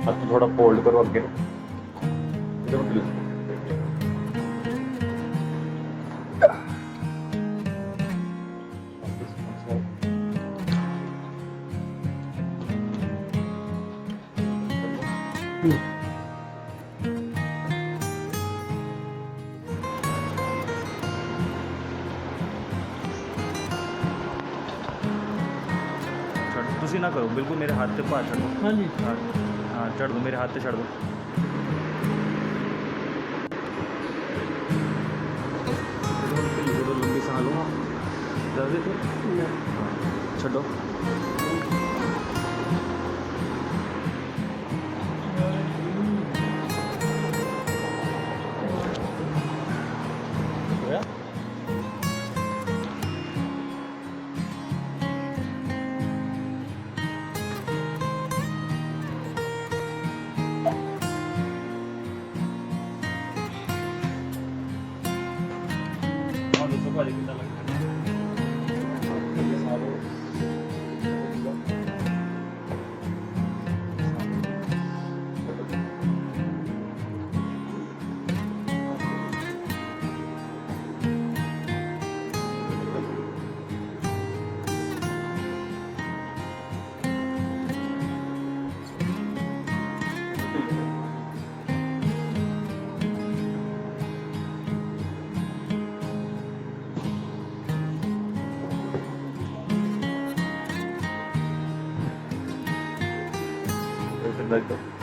हाथ थोड़ा फोल्ड करो आगे इधर प्लीज ਤੁਸੀਂ ਨਾ ਕਰੋ ਬਿਲਕੁਲ ਮੇਰੇ ਹੱਥ ਤੇ ਭਾਰ ਛੱਡ ਦਿਓ ਹਾਂਜੀ ਹਾਂ ਹਾਂ ਛੱਡ ਦਿਓ ਮੇਰੇ ਹੱਥ ਤੇ ਛੱਡ ਦਿਓ ਜਦੋਂ ਲੰਬੀ ਸਾਹ ਲਓ ਦੱਸ ਦੇ ਫਿਰ ਛੱਡੋ ਹੋਇਆ ਦੱਸੋ ਭਾਜੀ ਕਿੱਦਾਂ ਲੱਗਦਾ Perfecto.